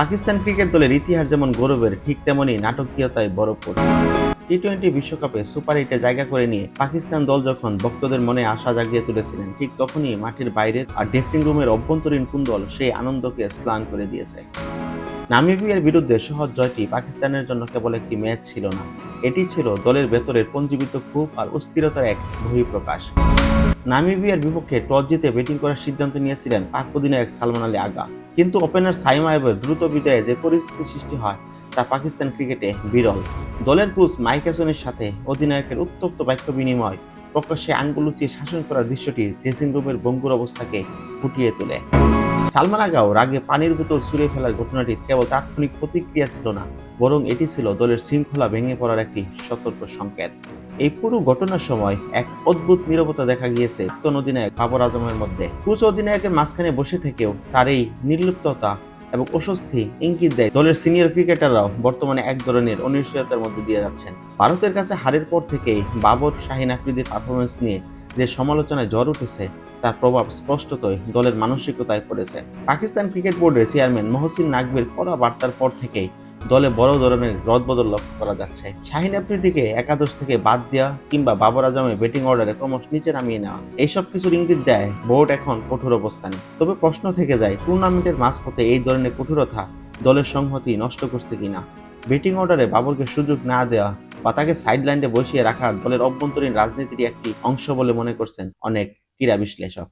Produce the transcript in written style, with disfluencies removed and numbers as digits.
Pakistan cricket দলের ইতিহাস যেমন গৌরবের, ঠিক তেমনি নাটকীয়তায় ভরপুর। টি-20 বিশ্বকাপে সুপার 8-এ জায়গা করে নিয়ে পাকিস্তান দল যখন ভক্তদের মনে আশা জাগিয়ে তুলেছিলেন, ঠিক তখনই মাঠের বাইরের আর ড্রেসিং রুমের অভ্যন্তরীণ কুন্দল সেই আনন্দকে ম্লান করে দিয়েছে। নামিবিয়ার বিরুদ্ধে সহজ জয়টি পাকিস্তানের জন্য কেবল একটি ম্যাচ ছিল না, এটি ছিল দলের ভেতরের পঞ্জীবিত ক্ষোভ আর অস্থিরতার এক বহিঃপ্রকাশ। নামিবিয়ার বিপক্ষে টস জিতে ব্যাটিং করার সিদ্ধান্ত নিয়েছিলেন পাক অধিনায়ক সালমান আলী আগা, কিন্তু ওপেনার সাইমা আইবের দ্রুত বিদায়ে যে পরিস্থিতি সৃষ্টি হয় তা পাকিস্তান ক্রিকেটে বিরল। দলের কোচ মাইক হ্যাসনের সাথে অধিনায়কের উত্তপ্ত বাক্য বিনিময়, প্রকাশ্যে আঙ্গুল উঁচিয়ে শাসন করার দৃশ্যটি ড্রেসিং রুমের ভঙ্গুর অবস্থাকে ফুটিয়ে তোলে। সালমান আগাও রাগে পানির বোতল ছুঁড়ে ফেলার ঘটনাটি কেবল তাৎক্ষণিক প্রতিক্রিয়া ছিল না, বরং এটি ছিল দলের শৃঙ্খলা ভেঙে পড়ার একটি সতর্ক সংকেত। এই পুরো ঘটনার সময় এক অদ্ভুত নীরবতা দেখা গিয়েছে প্রাক্তন অধিনায়ক বাবর আজমের মধ্যে। কোচ অধিনায়কের মাঝখানে বসে থেকেও তার এই নির্লিপ্ততা এবং অস্বস্তি ইঙ্গিত দেয় দলের সিনিয়র ক্রিকেটাররাও বর্তমানে এক ধরনের অনিশ্চয়তার মধ্যে দিয়ে যাচ্ছেন। ভারতের কাছে হারের পর থেকেই বাবর শাহিন আফ্রিদির পারফরমেন্স নিয়ে যে সমালোচনায় ঝড় উঠেছে তার প্রভাব স্পষ্টতই দলের মানসিকতায় পড়েছে। পাকিস্তান ক্রিকেট বোর্ডের চেয়ারম্যান মহসিন নাকভির কড়া বার্তার পর থেকেই দলে বড় ধরনের রদবদল লক্ষ্য করা যাচ্ছে। শাহিন আফ্রিদিকে একাদশ থেকে বাদ দেওয়া কিংবা বাবর আজমের ব্যাটিং অর্ডারে ক্রমশ নিচে নামিয়ে নেওয়া, এইসব কিছুর ইঙ্গিত দেয় বোর্ড এখন কঠোর অবস্থানে। তবে প্রশ্ন থেকে যায়, টুর্নামেন্টের মাঝপথে এই ধরনের কঠোরতা দলের সংহতি নষ্ট করছে কিনা। ব্যাটিং অর্ডারে বাবরকে সুযোগ না দেওয়া বা তাকে সাইডলাইনে বসিয়ে রাখার দলের অভ্যন্তরীণ রাজনীতির একটি অংশ বলে মনে করছেন অনেক ক্রীড়া বিশ্লেষক।